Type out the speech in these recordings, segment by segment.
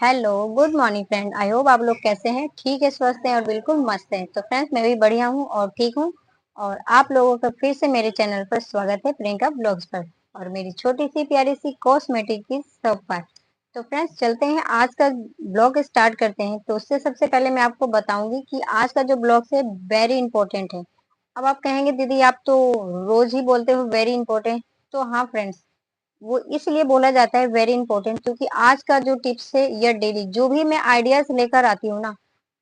Hello, good morning friend. I hope आप लोग कैसे हैं, ठीक है, स्वस्थ हैं और बिल्कुल मस्त हैं। तो फ्रेंड्स मैं भी बढ़िया हूँ और ठीक हूँ। और आप लोगों का फिर से मेरे चैनल पर स्वागत है, प्रियंका ब्लॉग्स पर और मेरी छोटी सी प्यारी सी कॉस्मेटिक की शॉप पर। तो फ्रेंड्स चलते हैं, आज का ब्लॉग स्टार्ट करते हैं। तो उससे सबसे पहले मैं आपको बताऊंगी कि आज का जो ब्लॉग है वेरी इंपॉर्टेंट है। अब आप कहेंगे दीदी आप तो रोज ही बोलते हो वेरी इंपॉर्टेंट। तो हाँ फ्रेंड्स, वो इसलिए बोला जाता है वेरी इंपॉर्टेंट क्योंकि आज का जो टिप्स है या डेली जो भी मैं आइडियाज लेकर आती हूँ ना,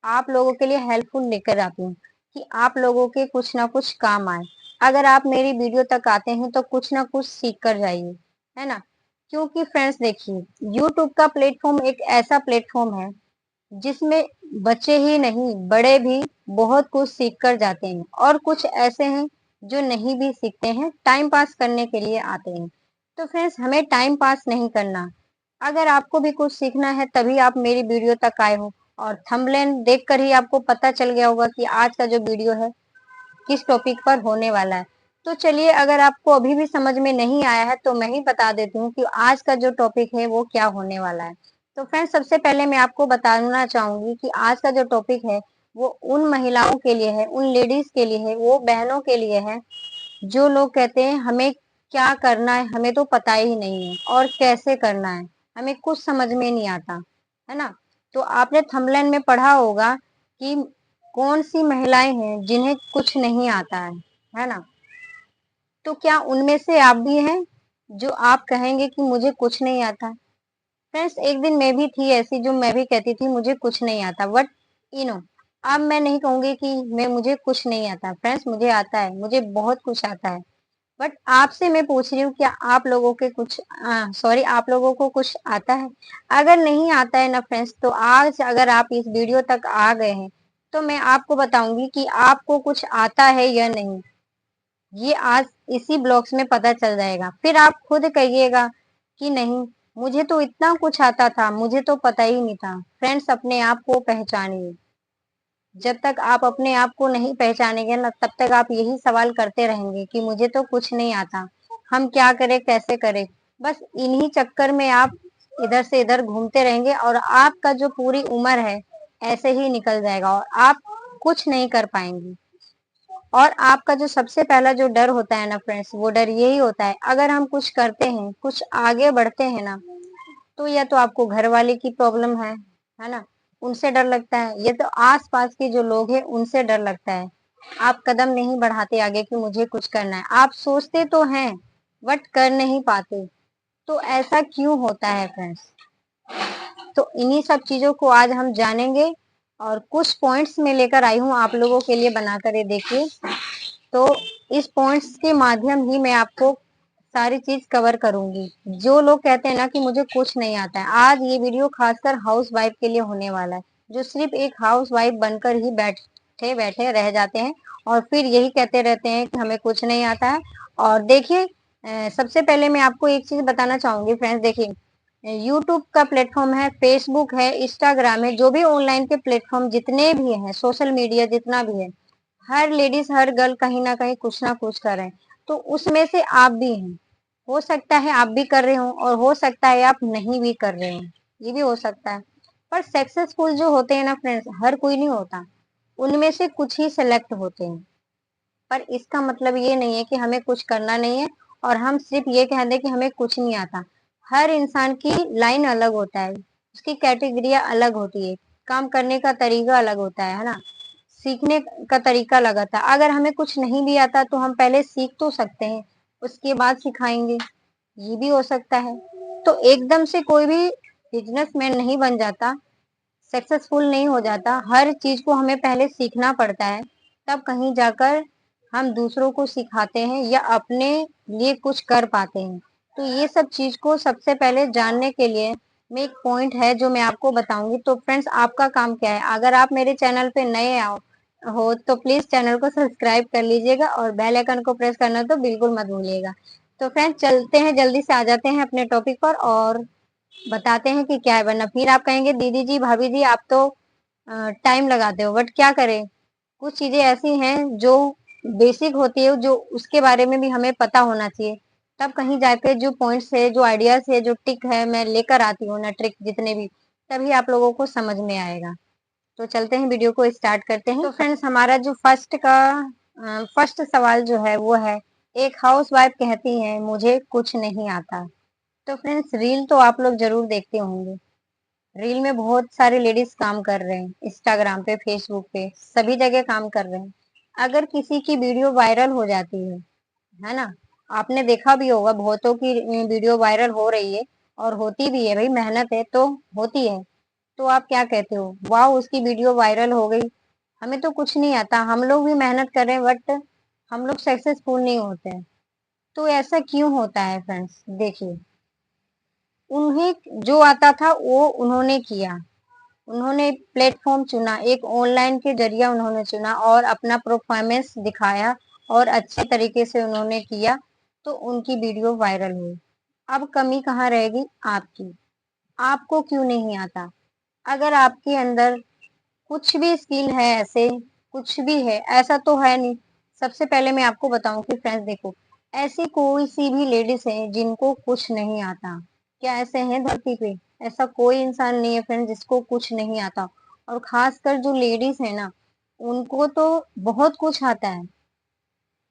आप लोगों के लिए हेल्पफुल लेकर आती हूँ कि आप लोगों के कुछ ना कुछ काम आए। अगर आप मेरी वीडियो तक आते हैं तो कुछ ना कुछ सीख कर जाइए, है ना। क्योंकि फ्रेंड्स देखिए, यूट्यूब का प्लेटफॉर्म एक ऐसा प्लेटफॉर्म है जिसमें बच्चे ही नहीं बड़े भी बहुत कुछ सीख कर जाते हैं, और कुछ ऐसे हैं जो नहीं भी सीखते हैं, टाइम पास करने के लिए आते हैं। तो फ्रेंड्स हमें टाइम पास नहीं करना। अगर आपको भी कुछ सीखना है तभी आप मेरी वीडियो तक आए हो, और थंबनेल देखकर ही आपको पता चल गया होगा कि आज का जो वीडियो है किस टॉपिक पर होने वाला है। तो चलिए, अगर आपको अभी भी समझ में नहीं आया है तो मैं ही बता देती हूँ कि आज का जो टॉपिक है वो क्या होने वाला है। तो फ्रेंड्स सबसे पहले मैं आपको बताना चाहूंगी कि आज का जो टॉपिक है वो उन महिलाओं के लिए है, उन लेडीज के लिए है, वो बहनों के लिए है जो लोग कहते हैं हमें क्या करना है, हमें तो पता ही नहीं है और कैसे करना है, हमें कुछ समझ में नहीं आता, है ना। तो आपने थंबनेल में पढ़ा होगा कि कौन सी महिलाएं हैं जिन्हें कुछ नहीं आता है ना। तो क्या उनमें से आप भी हैं जो आप कहेंगे कि मुझे कुछ नहीं आता। फ्रेंड्स एक दिन मैं भी थी ऐसी जो मैं भी कहती थी मुझे कुछ नहीं आता, बट अब मैं नहीं कहूंगी कि मैं मुझे कुछ नहीं आता। फ्रेंड्स मुझे आता है, मुझे बहुत कुछ आता है। बट आपसे मैं पूछ रही हूँ क्या आप लोगों के कुछ सॉरी आप लोगों को कुछ आता है। अगर नहीं आता है ना फ्रेंड्स, तो आज अगर आप इस वीडियो तक आ गए हैं तो मैं आपको बताऊंगी कि आपको कुछ आता है या नहीं। ये आज इसी ब्लॉग्स में पता चल जाएगा, फिर आप खुद कहिएगा कि नहीं मुझे तो इतना कुछ आता था, मुझे तो पता ही नहीं था। फ्रेंड्स अपने आप को पहचानिए। जब तक आप अपने आप को नहीं पहचानेंगे ना, तब तक आप यही सवाल करते रहेंगे कि मुझे तो कुछ नहीं आता, हम क्या करें कैसे करें। बस इन्हीं चक्कर में आप इधर से इधर घूमते रहेंगे और आपका जो पूरी उम्र है ऐसे ही निकल जाएगा और आप कुछ नहीं कर पाएंगे। और आपका जो सबसे पहला जो डर होता है ना फ्रेंड्स, वो डर यही होता है अगर हम कुछ करते हैं, कुछ आगे बढ़ते हैं ना, तो या तो आपको घर वाले की प्रॉब्लम है ना, उनसे डर लगता है, या तो आस पास के जो लोग हैं उनसे डर लगता है। आप कदम नहीं बढ़ाते आगे कि मुझे कुछ करना है, आप सोचते तो हैं बट कर नहीं पाते। तो ऐसा क्यों होता है फ्रेंड्स। तो इन्हीं सब चीजों को आज हम जानेंगे और कुछ पॉइंट्स में लेकर आई हूँ आप लोगों के लिए बनाकर, ये देखिए। तो इस पॉइंट्स के माध्यम ही मैं आपको सारी चीज कवर करूंगी। जो लोग कहते हैं ना कि मुझे कुछ नहीं आता है, आज ये वीडियो खासकर हाउस वाइफ के लिए होने वाला है, जो सिर्फ एक हाउस वाइफ बनकर ही बैठे बैठे रह जाते हैं और फिर यही कहते रहते हैं कि हमें कुछ नहीं आता है। और देखिए, सबसे पहले मैं आपको एक चीज बताना चाहूंगी फ्रेंड्स। देखिए, यूट्यूब का प्लेटफॉर्म है, फेसबुक है, इंस्टाग्राम है, जो भी ऑनलाइन के प्लेटफॉर्म जितने भी हैं, सोशल मीडिया जितना भी है, हर लेडीज हर गर्ल कहीं ना कहीं कुछ ना कुछ कर रहे हैं। तो उसमें से आप भी हैं। हो सकता है आप भी कर रहे हो और हो सकता है आप नहीं भी कर रहे हो, ये भी हो सकता है। पर सक्सेसफुल जो होते हैं ना फ्रेंड्स, हर कोई नहीं होता, उनमें से कुछ ही सेलेक्ट होते हैं। पर इसका मतलब ये नहीं है कि हमें कुछ करना नहीं है और हम सिर्फ ये कह दें कि हमें कुछ नहीं आता। हर इंसान की लाइन अलग होता है, उसकी कैटेगरिया अलग होती है, काम करने का तरीका अलग होता है ना, सीखने का तरीका अलग होता है। अगर हमें कुछ नहीं भी आता तो हम पहले सीख तो सकते हैं, उसके बाद सिखाएंगे, ये भी हो सकता है। तो एकदम से कोई भी बिजनेसमैन नहीं बन जाता, सक्सेसफुल नहीं हो जाता। हर चीज को हमें पहले सीखना पड़ता है, तब कहीं जाकर हम दूसरों को सिखाते हैं या अपने लिए कुछ कर पाते हैं। तो ये सब चीज को सबसे पहले जानने के लिए मैं एक पॉइंट है जो मैं आपको बताऊंगी। तो फ्रेंड्स आपका काम क्या है, अगर आप मेरे चैनल पे नए आओ हो तो प्लीज चैनल को सब्सक्राइब कर लीजिएगा और बेल आइकन को प्रेस करना तो बिल्कुल मत भूलिएगा। तो फ्रेंड्स चलते हैं, जल्दी से आ जाते हैं अपने टॉपिक पर और बताते हैं कि क्या है। वरना फिर आप कहेंगे दीदी जी भाभी जी आप तो टाइम लगाते हो, बट क्या करें, कुछ चीजें ऐसी हैं जो बेसिक होती है, जो उसके बारे में भी हमें पता होना चाहिए। तब कहीं जाके जो पॉइंट्स है, जो आइडियाज है, जो टिक है मैं लेकर आती हूँ ना, ट्रिक जितने भी, तभी आप लोगों को समझ में आएगा। तो चलते हैं, वीडियो को स्टार्ट करते हैं। तो फ्रेंड्स, हमारा जो फर्स्ट सवाल जो है वो है, एक हाउसवाइफ कहती है मुझे कुछ नहीं आता। तो फ्रेंड्स, रील तो आप लोग जरूर देखते होंगे। रील में बहुत सारे लेडीज काम कर रहे हैं, इंस्टाग्राम पे, फेसबुक पे, सभी जगह काम कर रहे हैं। अगर किसी की वीडियो वायरल हो जाती है ना, आपने देखा भी होगा बहुतों की वीडियो वायरल हो रही है, और होती भी है भाई, मेहनत है तो होती है। तो आप क्या कहते हो, वाह उसकी वीडियो वायरल हो गई, हमें तो कुछ नहीं आता, हम लोग भी मेहनत कर रहे हैं बट हम लोग सक्सेसफुल नहीं होते हैं। तो ऐसा क्यों होता है फ्रेंड्स? देखिए, उन्हें जो आता था वो उन्होंने किया, उन्होंने प्लेटफॉर्म चुना, एक ऑनलाइन के जरिया उन्होंने चुना और अपना परफॉर्मेंस दिखाया और अच्छे तरीके से उन्होंने किया, तो उनकी वीडियो वायरल हुई। अब कमी कहाँ रहेगी? आपकी। आपको क्यों नहीं आता? अगर आपके अंदर कुछ भी स्किल है, ऐसे कुछ भी है, ऐसा तो है नहीं। सबसे पहले मैं आपको बताऊं कि फ्रेंड्स देखो, ऐसी कोई सी भी लेडीज है जिनको कुछ नहीं आता? क्या ऐसे हैं धरती पे? ऐसा कोई इंसान नहीं है फ्रेंड्स जिसको कुछ नहीं आता। और खासकर जो लेडीज है ना, उनको तो बहुत कुछ आता है।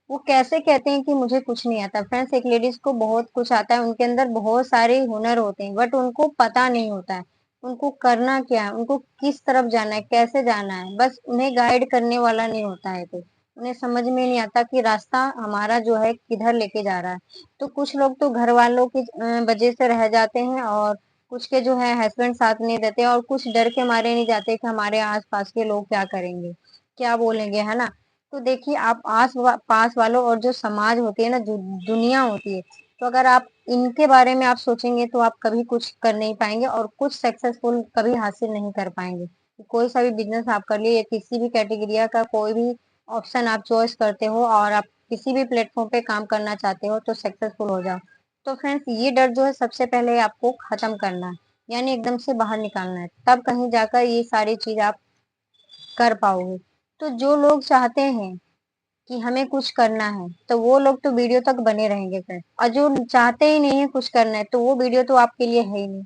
वो कैसे कहते हैं कि मुझे कुछ नहीं आता? फ्रेंड्स, एक लेडीज को बहुत कुछ आता है, उनके अंदर बहुत सारे हुनर होते हैं, बट उनको पता नहीं होता है उनको करना क्या है, उनको किस तरफ जाना है, कैसे जाना है। बस उन्हें गाइड करने वाला नहीं होता है, तो उन्हें समझ में नहीं आता कि रास्ता हमारा जो है किधर लेके जा रहा है। तो कुछ लोग तो घर वालों की वजह से रह जाते हैं, और कुछ के जो है हस्बैंड साथ नहीं देते, और कुछ डर के मारे नहीं जाते कि हमारे आस पास के लोग क्या करेंगे, क्या बोलेंगे, है ना। तो देखिए, आप पास वालों और जो समाज होती है ना, जो दुनिया होती है, तो अगर आप इनके बारे में आप सोचेंगे तो आप कभी कुछ कर नहीं पाएंगे और कुछ सक्सेसफुल कभी हासिल नहीं कर पाएंगे। कोई सा भी बिजनेस आप कर लिए, किसी भी कैटेगरी का कोई भी ऑप्शन आप चॉइस करते हो और आप किसी भी प्लेटफॉर्म पे काम करना चाहते हो तो सक्सेसफुल हो जाओ। तो फ्रेंड्स, ये डर जो है सबसे पहले आपको खत्म करना है, यानी एकदम से बाहर निकालना है, तब कहीं जाकर ये सारी चीज आप कर पाओगे। तो जो लोग चाहते हैं कि हमें कुछ करना है, तो वो लोग तो वीडियो तक बने रहेंगे फ्रेंड्स, और जो चाहते ही नहीं है कुछ करना है, तो वो वीडियो तो आपके लिए है ही नहीं।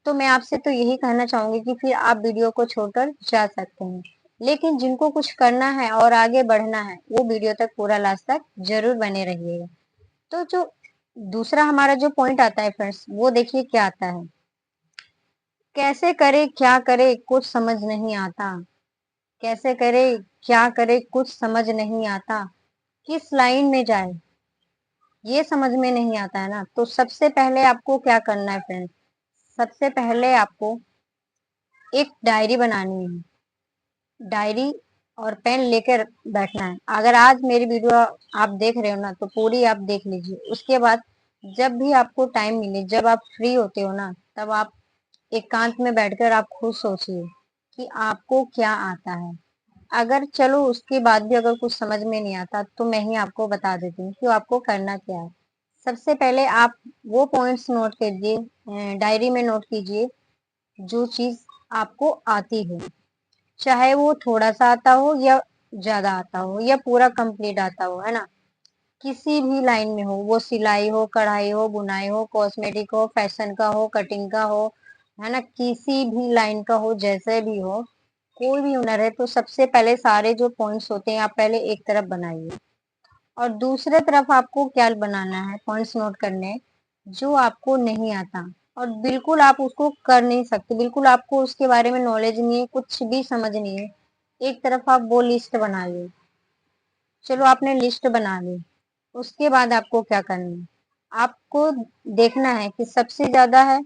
तो मैं आपसे तो यही कहना चाहूंगी कि फिर आप वीडियो को छोड़कर जा सकते हैं, लेकिन जिनको कुछ करना है और आगे बढ़ना है, वो वीडियो तक पूरा लास्ट तक जरूर बने रहिएगा। तो जो दूसरा हमारा जो पॉइंट आता है फ्रेंड्स, वो देखिए क्या आता है, कैसे करे क्या करे कुछ समझ नहीं आता। कैसे करे क्या करे कुछ समझ नहीं आता, किस लाइन में जाए ये समझ में नहीं आता है ना। तो सबसे पहले आपको क्या करना है फ्रेंड्स? सबसे पहले आपको एक डायरी बनानी है। डायरी और पेन लेकर बैठना है। अगर आज मेरी वीडियो आप देख रहे हो ना, तो पूरी आप देख लीजिए। उसके बाद जब भी आपको टाइम मिले, जब आप फ्री होते हो ना, तब आप एकांत में बैठकर आप खुद सोचिए कि आपको क्या आता है। अगर चलो उसके बाद भी अगर कुछ समझ में नहीं आता, तो मैं ही आपको बता देती हूँ कि आपको करना क्या है। सबसे पहले आप वो पॉइंट्स नोट कीजिए, डायरी में नोट कीजिए, जो चीज आपको आती हो, चाहे वो थोड़ा सा आता हो या ज्यादा आता हो या पूरा कंप्लीट आता हो, है ना। किसी भी लाइन में हो, वो सिलाई हो, कढ़ाई हो, बुनाई हो, कॉस्मेटिक हो, फैशन का हो, कटिंग का हो, है ना, किसी भी लाइन का हो, जैसे भी हो, कोई भी हुनर है, तो सबसे पहले सारे जो पॉइंट्स होते हैं आप पहले एक तरफ बनाइए, और दूसरे तरफ आपको क्या बनाना है, पॉइंट्स नोट करने जो आपको नहीं आता और बिल्कुल आप उसको कर नहीं सकते, बिल्कुल आपको उसके बारे में नॉलेज नहीं है, कुछ भी समझ नहीं है। एक तरफ आप वो लिस्ट बना ली। चलो, आपने लिस्ट बना ली, उसके बाद आपको क्या करना है, आपको देखना है कि सबसे ज्यादा है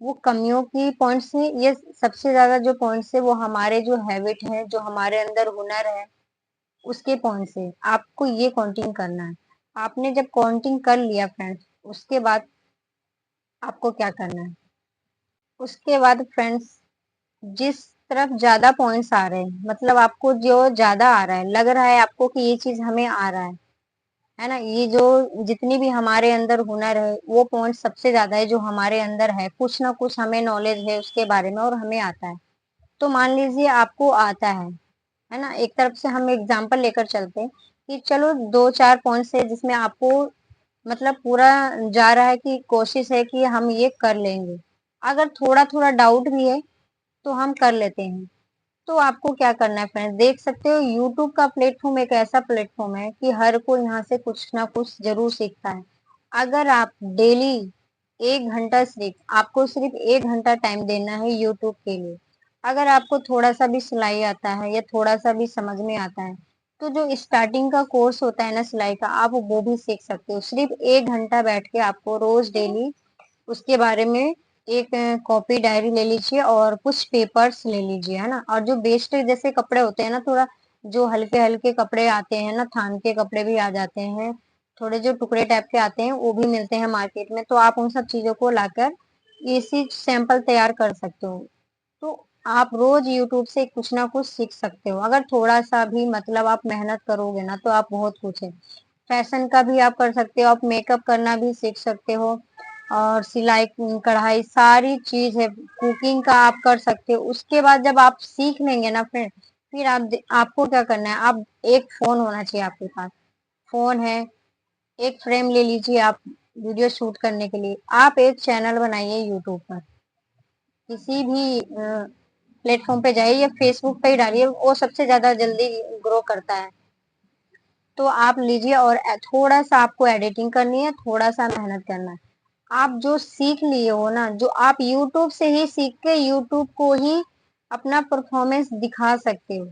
वो कमियों की पॉइंट्स है, ये सबसे ज्यादा जो पॉइंट्स है वो हमारे जो हैबिट है, जो हमारे अंदर हुनर है, उसके पॉइंट से आपको ये काउंटिंग करना है। आपने जब काउंटिंग कर लिया फ्रेंड्स, उसके बाद आपको क्या करना है? उसके बाद फ्रेंड्स, जिस तरफ ज्यादा पॉइंट्स आ रहे हैं, मतलब आपको जो ज्यादा आ रहा है, लग रहा है आपको कि ये चीज हमें आ रहा है ना, ये जो जितनी भी हमारे अंदर हुनर है, वो पॉइंट सबसे ज्यादा है जो हमारे अंदर है, कुछ ना कुछ हमें नॉलेज है उसके बारे में और हमें आता है। तो मान लीजिए आपको आता है ना, एक तरफ से हम एग्जाम्पल लेकर चलते हैं कि चलो दो चार पॉइंट्स है जिसमें आपको मतलब पूरा जा रहा है कि कोशिश है कि हम ये कर लेंगे। अगर थोड़ा थोड़ा डाउट भी है, तो हम कर लेते हैं। तो आपको क्या करना है फ्रेंड्स, देख सकते हो यूट्यूब का प्लेटफॉर्म एक ऐसा प्लेटफॉर्म है कि हर कोई यहाँ से कुछ ना कुछ जरूर सीखता है। अगर आप डेली 1 घंटा, सिर्फ आपको सिर्फ 1 घंटा टाइम देना है यूट्यूब के लिए। अगर आपको थोड़ा सा भी सिलाई आता है या थोड़ा सा भी समझ में आता है, तो जो स्टार्टिंग का कोर्स होता है ना सिलाई का, आप वो भी सीख सकते हो। सिर्फ 1 घंटा बैठ के आपको रोज डेली उसके बारे में एक कॉपी डायरी ले लीजिए और कुछ पेपर्स ले लीजिए, है ना। और जो वेस्ट जैसे कपड़े होते हैं ना, थोड़ा जो हल्के हल्के कपड़े आते हैं ना, थान के कपड़े भी आ जाते हैं, थोड़े जो टुकड़े टाइप के आते हैं वो भी मिलते हैं मार्केट में, तो आप उन सब चीजों को लाकर इसी सैंपल तैयार कर सकते हो। तो आप रोज यूट्यूब से कुछ ना कुछ सीख सकते हो। अगर थोड़ा सा भी मतलब आप मेहनत करोगे ना, तो आप बहुत कुछ है। फैशन का भी आप कर सकते हो, आप मेकअप करना भी सीख सकते हो, और सिलाई कढ़ाई सारी चीज है, कुकिंग का आप कर सकते हो। उसके बाद जब आप सीख लेंगे ना फ्रेंड, फिर आपको क्या करना है, आप एक फोन होना चाहिए आपके पास। फोन है, एक फ्रेम ले लीजिए आप वीडियो शूट करने के लिए। आप एक चैनल बनाइए यूट्यूब पर, किसी भी प्लेटफॉर्म पे जाइए या फेसबुक पे ही डालिए, वो सबसे ज्यादा जल्दी ग्रो करता है। तो आप लीजिए, और थोड़ा सा आपको एडिटिंग करनी है, थोड़ा सा मेहनत करना है। आप जो सीख लिए हो ना, जो आप यूट्यूब से ही सीख के यूट्यूब को ही अपना परफॉर्मेंस दिखा सकते हो।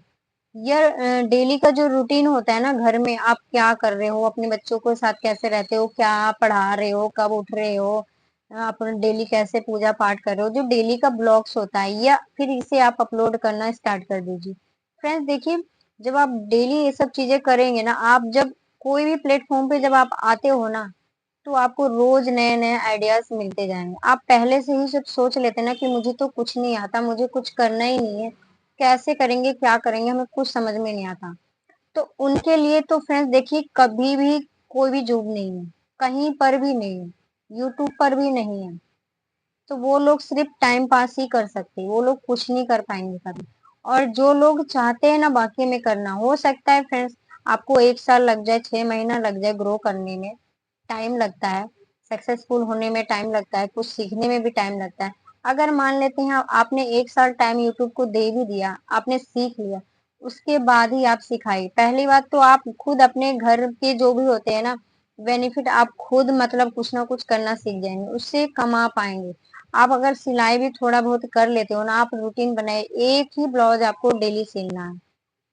यार डेली का जो रूटीन होता है ना, घर में आप क्या कर रहे हो, अपने बच्चों के साथ कैसे रहते हो, क्या पढ़ा रहे हो, कब उठ रहे हो, आप डेली कैसे पूजा पाठ कर रहे हो, जो डेली का ब्लॉग्स होता है, या फिर इसे आप अपलोड करना स्टार्ट कर दीजिए। फ्रेंड्स देखिए, जब आप डेली ये सब चीजें करेंगे ना, आप जब कोई भी प्लेटफॉर्म पे जब आप आते हो ना, तो आपको रोज नए नए आइडियाज मिलते जाएंगे। आप पहले से ही जब सोच लेते ना कि मुझे तो कुछ नहीं आता, मुझे कुछ करना ही नहीं है, कैसे करेंगे, क्या करेंगे, हमें कुछ समझ में नहीं आता, तो उनके लिए तो फ्रेंड्स देखिए, कभी भी कोई भी जॉब नहीं है, कहीं पर भी नहीं है, यूट्यूब पर भी नहीं है। तो वो लोग सिर्फ टाइम पास ही कर सकते हैं, वो लोग कुछ नहीं कर पाएंगे कभी। और जो लोग चाहते हैं ना बाकी में करना, हो सकता है फ्रेंड्स आपको 1 साल लग जाए, 6 महीना लग जाए ग्रो करने में, टाइम लगता है, सक्सेसफुल होने में टाइम लगता है, कुछ सीखने में भी टाइम लगता है। अगर मान लेते हैं आपने 1 साल टाइम यूट्यूब को दे भी दिया, आपने सीख लिया, उसके बाद ही आप सिखाइए। पहली बात तो आप खुद अपने घर के जो भी होते हैं ना बेनिफिट, आप खुद मतलब कुछ ना कुछ करना सीख जाएंगे, उससे कमा पाएंगे। आप अगर सिलाई भी थोड़ा बहुत कर लेते हो ना, आप रूटीन बनाए, एक ही ब्लाउज आपको डेली सिलना है,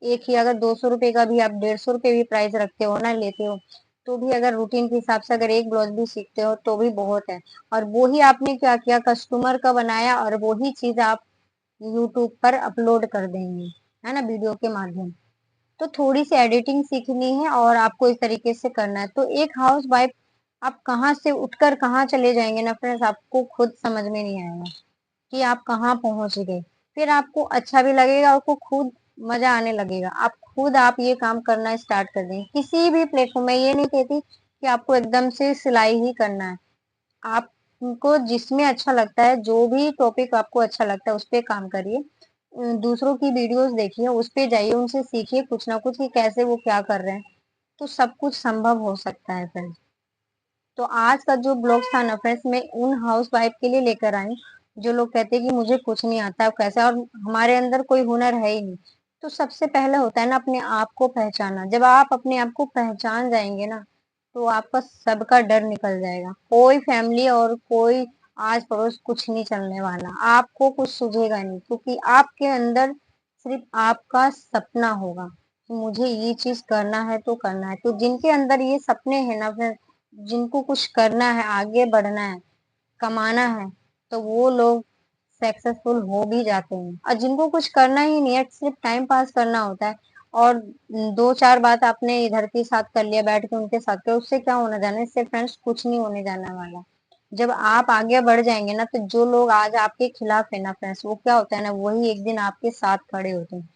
एक ही। अगर 200 रुपए का भी आप 150 रुपए भी प्राइस रखते हो ना, लेते हो, तो भी अगर रूटीन के हिसाब से अगर एक ब्लाउज भी सीखते हो तो भी बहुत है। और वो ही आपने क्या किया, कस्टमर का बनाया, और वो ही चीज आप यूट्यूब पर अपलोड कर देंगे, है ना, वीडियो के माध्यम। तो थोड़ी सी एडिटिंग सीखनी है और आपको इस तरीके से करना है। तो एक हाउस वाइफ, आप कहाँ से उठकर कहाँ चले जाएंगे ना फ्रेंड्स, आपको खुद समझ में नहीं आएगा कि आप कहाँ पहुंच गए। फिर आपको अच्छा भी लगेगा, आपको खुद मजा आने लगेगा, आप खुद आप ये काम करना स्टार्ट कर देंगे किसी भी प्लेटफॉर्म में। ये नहीं कहती कि आपको एकदम से सिलाई ही करना है, आपको जिसमें अच्छा लगता है, जो भी टॉपिक आपको अच्छा लगता है उस पे काम करिए। दूसरों की वीडियोस देखिए, उस पे जाइए, उनसे सीखिए कुछ ना कुछ कि कैसे वो क्या कर रहे हैं, तो सब कुछ संभव हो सकता है फ्रेंड्स। तो आज का जो ब्लॉग था ना फ्रेंड्स, मैं उन हाउस वाइफ के लिए लेकर आई जो लोग कहते हैं कि मुझे कुछ नहीं आता कैसे, और हमारे अंदर कोई हुनर है ही नहीं। तो सबसे पहले होता है ना अपने आप को पहचाना। जब आप अपने आप को पहचान जाएंगे ना, तो आपका सबका डर निकल जाएगा। कोई फैमिली और कोई आस पड़ोस कुछ नहीं चलने वाला, आपको कुछ सूझेगा नहीं, क्योंकि आपके अंदर सिर्फ आपका सपना होगा कि मुझे ये चीज करना है तो करना है। तो जिनके अंदर ये सपने हैं ना फ्रेंड्स, जिनको कुछ करना है, आगे बढ़ना है, कमाना है, तो वो लोग सक्सेसफुल हो भी जाते हैं। और जिनको कुछ करना ही नहीं है, सिर्फ टाइम पास करना होता है, और दो चार बात आपने इधर के साथ कर लिया, बैठ के उनके साथ कर, उससे क्या होना जाना है, इससे फ्रेंड्स कुछ नहीं होने जाने वाला। जब आप आगे बढ़ जाएंगे ना, तो जो लोग आज आपके खिलाफ है ना फ्रेंड्स, वो क्या होता है ना, वही एक दिन आपके साथ खड़े होते हैं,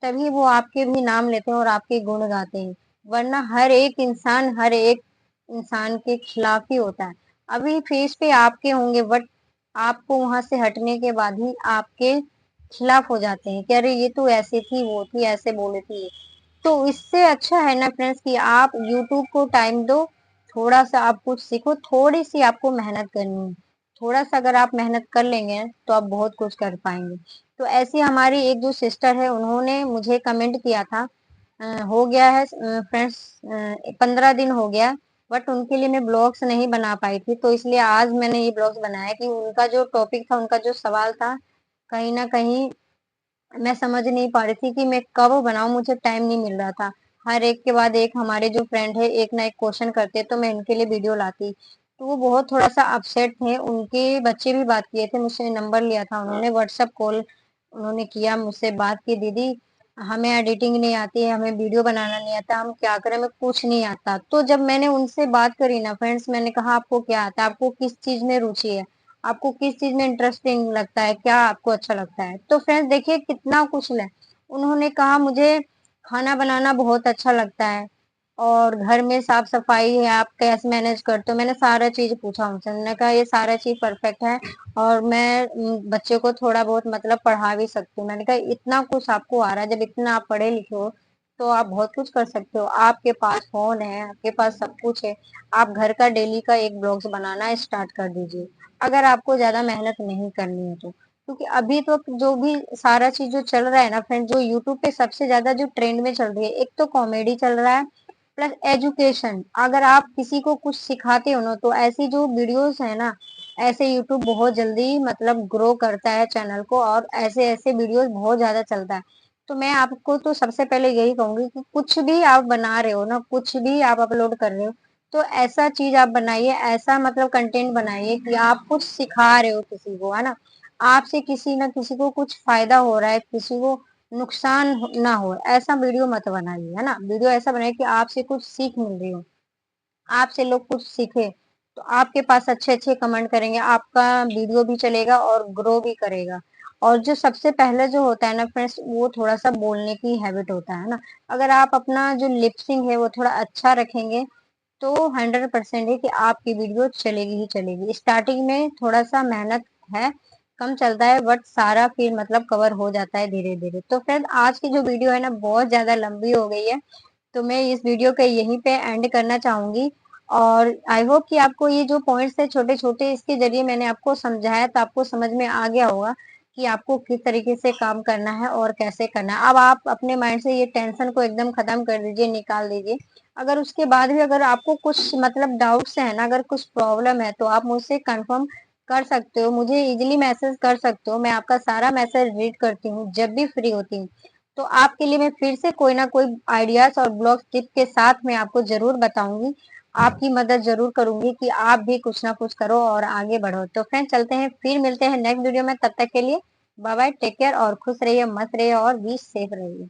तभी वो आपके भी नाम लेते हैं और आपके गुण गाते हैं। वरना हर एक इंसान के खिलाफ ही होता है। अभी फेस पे आपके होंगे, बट आपको वहां से हटने के बाद ही आपके खिलाफ हो जाते हैं कि अरे ये तो ऐसे थी, वो थी, ऐसे बोले थी। तो इससे अच्छा है ना फ्रेंड्स कि आप YouTube को टाइम दो, थोड़ा सा आप कुछ सीखो, थोड़ी सी आपको मेहनत करनी है, थोड़ा-सा अगर आप मेहनत कर लेंगे तो आप बहुत कुछ कर पाएँगे। तो ऐसी हमारी एक जो सिस्टर है उन्होंने मुझे कमेंट किया था हो गया है फ्रेंड्स 15 दिन हो गया बट उनके लिए मैं ब्लॉग्स नहीं बना पाई थी, तो इसलिए आज मैंने ये ब्लॉग्स बनाया कि उनका जो टॉपिक था, उनका जो सवाल था, कहीं न कहीं मैं समझ नहीं पा रही थी कि मैं कब बनाऊँ, मुझे टाइम नहीं मिल रहा था। हर एक के बाद एक हमारे जो फ्रेंड है, एक ना एक क्वेश्चन करते तो मैं इनके लिए वीडियो लाती। तो वो बहुत थोड़ा-सा अपसेट थे, उनके बच्चे भी बात किए थे, मुझसे नंबर लिया था उन्होंने, व्हाट्सएप कॉल उन्होंने किया, मुझसे बात की, दीदी हमें एडिटिंग नहीं आती है, हमें वीडियो बनाना नहीं आता, हम क्या करें, हमें कुछ नहीं आता। तो जब मैंने उनसे बात करी ना फ्रेंड्स, मैंने कहा आपको क्या आता है? आपको किस चीज़ में रुचि है? आपको किस चीज़ में इंटरेस्टिंग लगता है? क्या आपको अच्छा लगता है? तो फ्रेंड्स देखिए कितना कुछ है। उन्होंने कहा मुझे खाना बनाना बहुत अच्छा लगता है और घर में साफ-सफाई है, आप कैसे मैनेज करते हो? मैंने सारा चीज़ पूछा उनसे। उन्होंने कहा ये सारा चीज़ परफेक्ट है और मैं बच्चे को थोड़ा बहुत मतलब पढ़ा भी सकती हूँ। मैंने कहा इतना कुछ आपको आ रहा है, जब इतना आप पढ़े लिखे हो, तो आप बहुत कुछ कर सकते हो। आपके पास फ़ोन है, आपके पास सब कुछ है। आप घर का डेली का एक ब्लॉग्स बनाना स्टार्ट कर दीजिए। अगर आपको ज़्यादा मेहनत नहीं करनी है तो। क्योंकि अभी तो जो भी सारा चीज़ जो चल रहा है ना फ्रेंड्स, जो यूट्यूब पे सबसे ज़्यादा जो ट्रेंड में चल रही है, एक तो कॉमेडी चल रहा है प्लस एजुकेशन। अगर आप किसी को कुछ सिखाते हो ना, तो ऐसी जो वीडियोज़ है ना, ऐसे यूट्यूब बहुत जल्दी मतलब ग्रो करता है चैनल को और ऐसे-ऐसे वीडियोज़ बहुत ज़्यादा चलता है। तो मैं आपको तो सबसे पहले यही कहूँगी कि कुछ भी आप बना रहे हो ना, कुछ भी आप अपलोड कर रहे हो, तो ऐसा चीज़ आप बनाइए, ऐसा मतलब कंटेंट बनाइए कि आप कुछ सिखा रहे हो किसी को, है ना? आपसे किसी न किसी को कुछ फ़ायदा हो रहा है, किसी को नुकसान ना हो, ऐसा वीडियो मत बनाइए, है ना? वीडियो ऐसा बनाइए कि आपसे कुछ सीख मिल रही हो, आपसे लोग कुछ सीखें, तो आपके पास अच्छे-अच्छे कमेंट करेंगे, आपका वीडियो भी चलेगा और ग्रो भी करेगा। और जो सबसे पहले जो होता है ना फ्रेंड्स, वो थोड़ा-सा बोलने की हैबिट होता है ना? अगर आप अपना जो लिप सिंक है, वो थोड़ा अच्छा रखेंगे तो 100% है कि आपकी वीडियो चलेगी ही चलेगी। स्टार्टिंग में थोड़ा-सा मेहनत है, कम चलता है बट सारा फिर मतलब कवर हो जाता है धीरे-धीरे। तो फ्रेंड आज की जो वीडियो है ना बहुत ज़्यादा लंबी हो गई है, तो मैं इस वीडियो को यहीं पे एंड करना चाहूँगी और आई होप कि आपको ये जो पॉइंट्स है छोटे-छोटे इसके ज़रिए मैंने आपको समझाया तो आपको समझ में आ गया होगा कि आपको किस तरीके से काम करना है और कैसे करना है। अब आप अपने माइंड से ये टेंशन को एकदम खत्म कर दीजिए, निकाल दीजिए। अगर उसके बाद भी अगर आपको कुछ मतलब डाउट्स है ना, अगर कुछ प्रॉब्लम है तो आप मुझसे कन्फर्म कर सकते हो, मुझे ईज़िली मैसेज कर सकते हो। मैं आपका सारा मैसेज रीड करती हूँ जब भी फ्री होती हूँ। तो आपके लिए मैं फिर से कोई ना कोई आइडियाज़ और ब्लॉग टिप के साथ मैं आपको ज़रूर बताऊँगी। आपकी मदद ज़रूर करूँगी कि आप भी कुछ ना कुछ करो और आगे बढ़ो। तो फ्रेंड्स चलते हैं, फिर मिलते हैं नेक्स्ट वीडियो में, तब तक के लिए बाय बाय, टेक केयर और खुश रहिए, मस्त रहिए और बी सेफ रहिए।